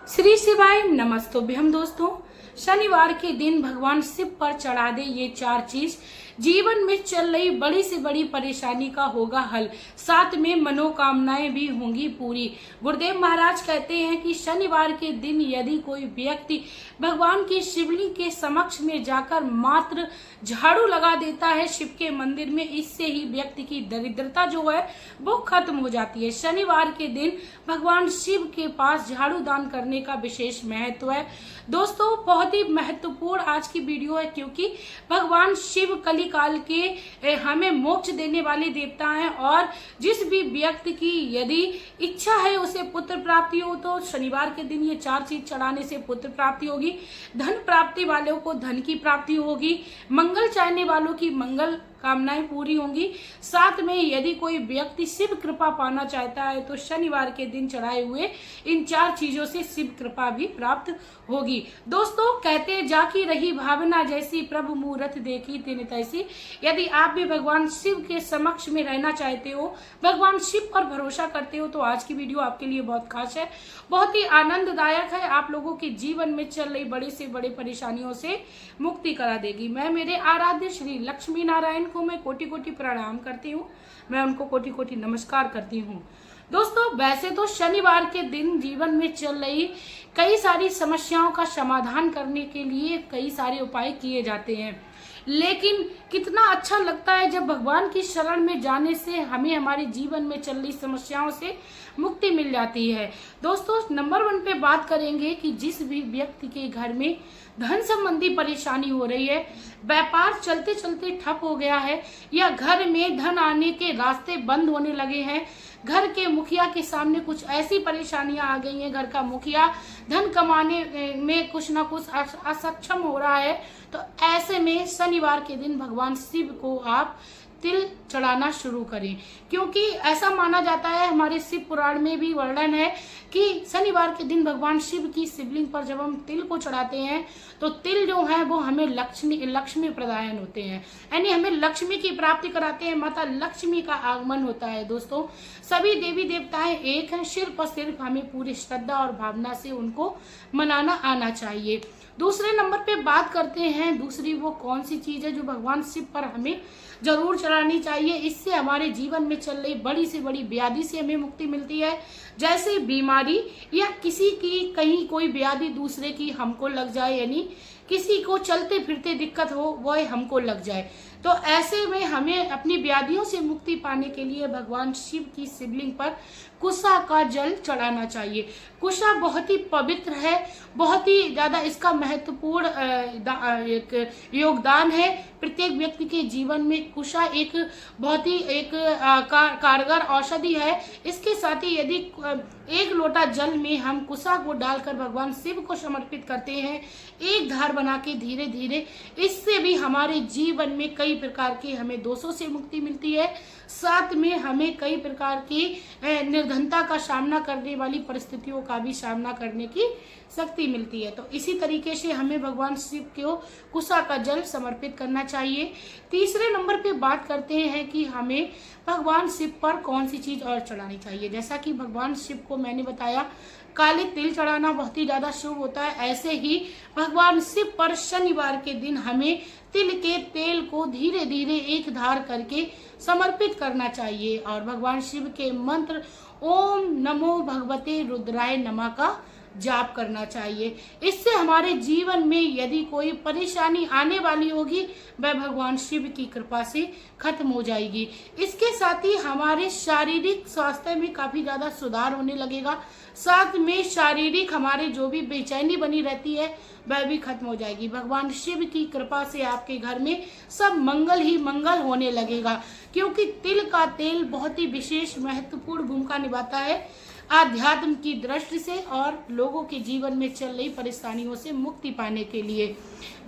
श्री शिवाय नमस्तुभ्यम। दोस्तों, शनिवार के दिन भगवान शिव पर चढ़ा दे ये 4 चीज, जीवन में चल रही बड़ी से बड़ी परेशानी का होगा हल, साथ में मनोकामनाएं भी होंगी पूरी। गुरुदेव महाराज कहते हैं कि शनिवार के दिन यदि कोई व्यक्ति भगवान की शिवलिंग के समक्ष में जाकर मात्र झाड़ू लगा देता है शिव के मंदिर में, इससे ही व्यक्ति की दरिद्रता जो है वो खत्म हो जाती है। शनिवार के दिन भगवान शिव के पास झाड़ू दान करने का विशेष महत्व है। दोस्तों, बहुत ही महत्वपूर्ण आज की वीडियो है, क्योंकि भगवान शिव कली काल के हमें मोक्ष देने वाले देवता हैं और जिस भी व्यक्ति की यदि इच्छा है उसे पुत्र प्राप्ति हो तो शनिवार के दिन ये 4 चीज चढ़ाने से पुत्र प्राप्ति होगी। धन प्राप्ति वालों को धन की प्राप्ति होगी, मंगल चाहने वालों की मंगल कामनाएं पूरी होंगी। साथ में यदि कोई व्यक्ति शिव कृपा पाना चाहता है तो शनिवार के दिन चढ़ाए हुए इन 4 चीजों से शिव कृपा भी प्राप्त होगी। दोस्तों, कहते जाकी रही भावना जैसी, प्रभु मूरत देखी तिन तैसी। यदि आप भी भगवान शिव के समक्ष में रहना चाहते हो, भगवान शिव पर भरोसा करते हो, तो आज की वीडियो आपके लिए बहुत खास है, बहुत ही आनंददायक है। आप लोगों के जीवन में चल रही बड़ी से बड़ी परेशानियों से मुक्ति करा देगी। मैं मेरे आराध्य श्री लक्ष्मी नारायण को मैं कोटि कोटि प्रणाम करती हूँ, मैं उनको कोटि कोटि नमस्कार करती हूँ। दोस्तों, वैसे तो शनिवार के दिन जीवन में चल रही कई सारी समस्याओं का समाधान करने के लिए कई सारे उपाय किए जाते हैं, लेकिन कितना अच्छा लगता है जब भगवान की शरण में जाने से हमें हमारे जीवन में चल रही समस्याओं से मुक्ति मिल जाती है। दोस्तों, नंबर 1 पे बात करेंगे कि जिस भी व्यक्ति के घर में धन संबंधी परेशानी हो रही है, व्यापार चलते चलते ठप हो गया है या घर में धन आने के रास्ते बंद होने लगे हैं, घर के मुखिया के सामने कुछ ऐसी परेशानियां आ गई हैं, घर का मुखिया धन कमाने में कुछ ना कुछ असक्षम हो रहा है, तो ऐसे में शनिवार के दिन भगवान शिव को आप तिल चढ़ाना शुरू करें। क्योंकि ऐसा माना जाता है, हमारे शिव पुराण में भी वर्णन है कि शनिवार के दिन भगवान शिव की शिवलिंग पर जब हम तिल को चढ़ाते हैं तो तिल जो है वो हमें लक्ष्मी प्रदान होते हैं, यानी हमें लक्ष्मी की प्राप्ति कराते हैं, माता लक्ष्मी का आगमन होता है। दोस्तों, सभी देवी देवताएं एक हैं, सिर्फ हमें पूरी श्रद्धा और भावना से उनको मनाना आना चाहिए। दूसरे नंबर पे बात करते हैं, दूसरी वो कौन सी चीज है जो भगवान शिव पर हमें जरूर चढ़ानी चाहिए, इससे हमारे जीवन में चल रही बड़ी से बड़ी व्याधि से हमें मुक्ति मिलती है। जैसे बीमारी या किसी की कहीं कोई व्याधि दूसरे की हमको लग जाए, यानी किसी को चलते फिरते दिक्कत हो वह हमको लग जाए, तो ऐसे में हमें अपनी व्याधियों से मुक्ति पाने के लिए भगवान शिव की शिवलिंग पर कुशा का जल चढ़ाना चाहिए। कुशा बहुत ही पवित्र है, बहुत ही ज्यादा इसका महत्वपूर्ण एक योगदान है प्रत्येक व्यक्ति के जीवन में। कुशा एक बहुत ही कारगर औषधि है। इसके साथ ही यदि 1 लोटा जल में हम कुशा को डालकर भगवान शिव को समर्पित करते हैं, एक धार बना के धीरे धीरे, इससे भी हमारे जीवन में कई प्रकार के हमें दोषों से मुक्ति मिलती है, साथ में हमें कई प्रकार की निर्धनता का सामना करने वाली परिस्थितियों का भी सामना करने की शक्ति मिलती है। तो इसी तरीके से हमें भगवान शिव को कुशा का जल समर्पित करना चाहिए। तीसरे नंबर पे बात करते हैं कि हमें भगवान शिव पर कौन सी चीज और चढ़ानी चाहिए। जैसा कि भगवान शिव को मैंने बताया, काले तिल चढ़ाना बहुत ही ज्यादा शुभ होता है। ऐसे ही भगवान शिव पर शनिवार के दिन हमें तिल के तेल को धीरे धीरे एक धार करके समर्पित करना चाहिए और भगवान शिव के मंत्र ओम नमो भगवते रुद्राय नमः का जाप करना चाहिए। इससे हमारे जीवन में यदि कोई परेशानी आने वाली होगी वह भगवान शिव की कृपा से खत्म हो जाएगी। इसके साथ ही हमारे शारीरिक स्वास्थ्य में काफी ज्यादा सुधार होने लगेगा, साथ में शारीरिक हमारे जो भी बेचैनी बनी रहती है वह भी खत्म हो जाएगी। भगवान शिव की कृपा से आपके घर में सब मंगल ही मंगल होने लगेगा, क्योंकि तिल का तेल बहुत ही विशेष महत्वपूर्ण भूमिका निभाता है आध्यात्म की दृष्टि से और लोगों के जीवन में चल रही परेशानियों से मुक्ति पाने के लिए।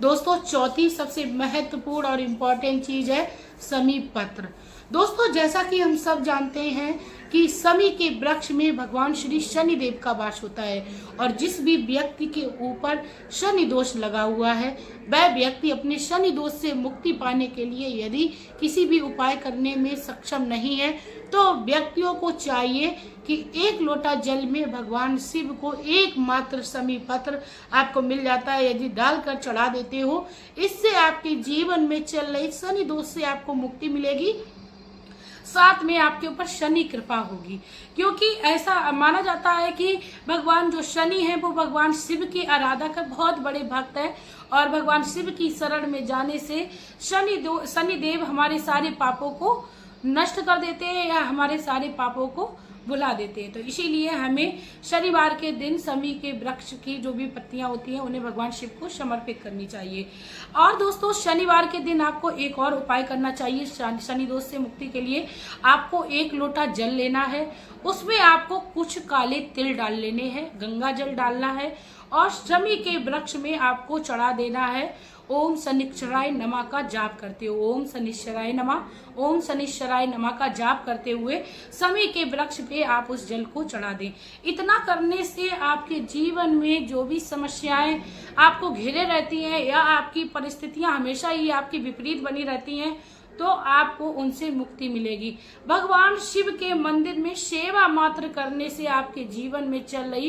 दोस्तों, चौथी सबसे महत्वपूर्ण और इम्पोर्टेंट चीज है समीप पत्र। दोस्तों, जैसा कि हम सब जानते हैं कि शमी के वृक्ष में भगवान श्री शनि देव का वास होता है और जिस भी व्यक्ति के ऊपर शनि दोष लगा हुआ है वह व्यक्ति अपने शनि दोष से मुक्ति पाने के लिए यदि किसी भी उपाय करने में सक्षम नहीं है तो व्यक्तियों को चाहिए कि 1 लोटा जल में भगवान शिव को एकमात्र शमी पत्र आपको मिल जाता है, यदि डालकर चढ़ा देते हो, इससे आपके जीवन में चल रही शनि दोष से आपको मुक्ति मिलेगी, साथ में आपके ऊपर शनि कृपा होगी। क्योंकि ऐसा माना जाता है कि भगवान जो शनि है वो भगवान शिव की आराधना के बहुत बड़े भक्त है और भगवान शिव की शरण में जाने से शनि देव हमारे सारे पापों को नष्ट कर देते हैं या हमारे सारे पापों को बुला देते हैं। तो इसीलिए हमें शनिवार के दिन शमी के वृक्ष की जो भी पत्तियां होती हैं उन्हें भगवान शिव को समर्पित करनी चाहिए। और दोस्तों, शनिवार के दिन आपको एक और उपाय करना चाहिए शनि दोष से मुक्ति के लिए। आपको 1 लोटा जल लेना है, उसमें आपको कुछ काले तिल डाल लेने हैं, गंगा जल डालना है और शमी के वृक्ष में आपको चढ़ा देना है। ओम शनिश्चराय नमः का जाप करते हो, ओम शनिश्चराय नमः, ओम शनिश्चराय नमः का जाप करते हुए शमी के वृक्ष पे आप उस जल को चढ़ा दें। इतना करने से आपके जीवन में जो भी समस्याएं आपको घेरे रहती हैं या आपकी परिस्थितियां हमेशा ही आपकी विपरीत बनी रहती हैं तो आपको उनसे मुक्ति मिलेगी। भगवान शिव के मंदिर में सेवा मात्र करने से आपके जीवन में चल रही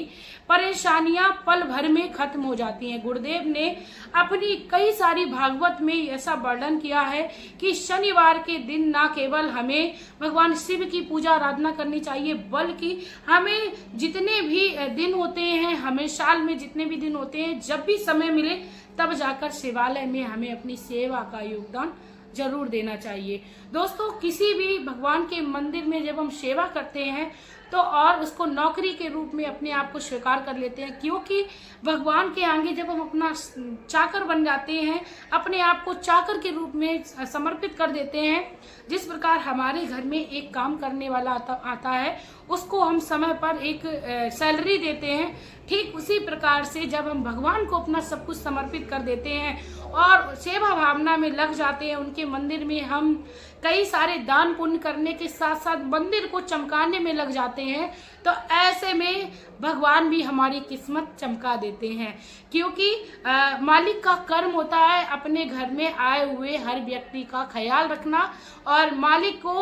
परेशानियां पल भर में खत्म हो जाती हैं। गुरुदेव ने अपनी कई सारी भागवत में ऐसा वर्णन किया है कि शनिवार के दिन न केवल हमें भगवान शिव की पूजा आराधना करनी चाहिए बल्कि हमें जितने भी दिन होते हैं, हमें साल में जितने भी दिन होते हैं, जब भी समय मिले तब जाकर शिवालय में हमें अपनी सेवा का योगदान जरूर देना चाहिए। दोस्तों, किसी भी भगवान के मंदिर में जब हम सेवा करते हैं तो और उसको नौकरी के रूप में अपने आप को स्वीकार कर लेते हैं, क्योंकि भगवान के आगे जब हम अपना चाकर बन जाते हैं, अपने आप को चाकर के रूप में समर्पित कर देते हैं, जिस प्रकार हमारे घर में एक काम करने वाला आता है उसको हम समय पर एक सैलरी देते हैं, ठीक उसी प्रकार से जब हम भगवान को अपना सब कुछ समर्पित कर देते हैं और सेवा भावना में लग जाते हैं, उनके मंदिर में हम कई सारे दान पुण्य करने के साथ साथ मंदिर को चमकाने में लग जाते हैं, तो ऐसे में भगवान भी हमारी किस्मत चमका देते हैं। क्योंकि मालिक का कर्म होता है अपने घर में आए हुए हर व्यक्ति का ख्याल रखना और मालिक को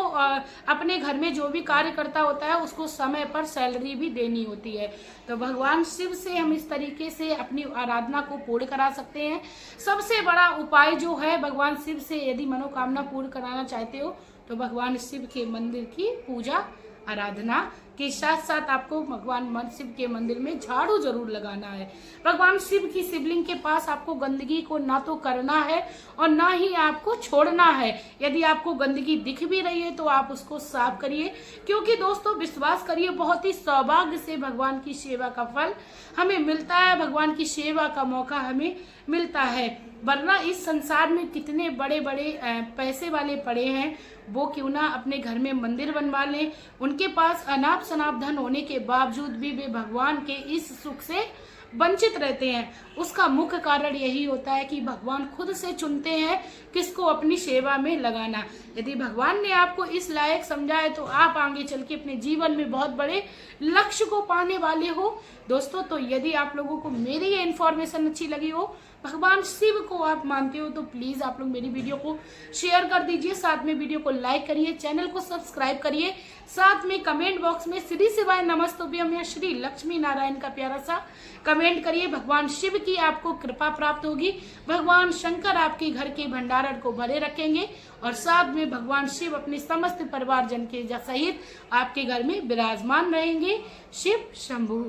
अपने घर में जो भी कार्य करता होता है उसको समय पर सैलरी भी देनी होती है। तो भगवान शिव से हम इस तरीके से अपनी आराधना को पूर्ण करा सकते हैं। सबसे बड़ा उपाय जो है, भगवान शिव से यदि मनोकामना पूर्ण कराना चाहते हो तो भगवान शिव के मंदिर की पूजा आराधना के साथ साथ आपको भगवान शिव के मंदिर में झाड़ू जरूर लगाना है। भगवान शिव की शिवलिंग के पास आपको गंदगी को ना तो करना है और ना ही आपको छोड़ना है। यदि आपको गंदगी दिख भी रही है तो आप उसको साफ करिए, क्योंकि दोस्तों विश्वास करिए बहुत ही सौभाग्य से भगवान की सेवा का फल हमें मिलता है, भगवान की सेवा का मौका हमें मिलता है। वरना इस संसार में कितने बड़े बड़े पैसे वाले पड़े हैं, वो क्यों ना अपने घर में मंदिर बनवा लें। उनके पास अनाप शनाप धन होने के बावजूद भी वे भगवान के इस सुख से वंचित रहते हैं। उसका मुख्य कारण यही होता है कि भगवान खुद से चुनते हैं किसको अपनी सेवा में लगाना। यदि भगवान ने आपको इस लायक समझा है तो आप आगे चल के अपने जीवन में बहुत बड़े लक्ष्य को पाने वाले हो। दोस्तों, तो यदि आप लोगों को मेरी ये इन्फॉर्मेशन अच्छी लगी हो, भगवान शिव को आप मानते हो, तो प्लीज आप लोग मेरी वीडियो को शेयर कर दीजिए, साथ में वीडियो को लाइक करिए, चैनल को सब्सक्राइब करिए, साथ में कमेंट बॉक्स में श्री शिवाय नमस्तुभ्यम या श्री लक्ष्मी नारायण का प्यारा सा कमेंट करिए। भगवान शिव की आपको कृपा प्राप्त होगी, भगवान शंकर आपके घर के भंडारण को भरे रखेंगे और साथ में भगवान शिव अपने समस्त परिवारजन के सहित आपके घर में विराजमान रहेंगे। शिव शंभू।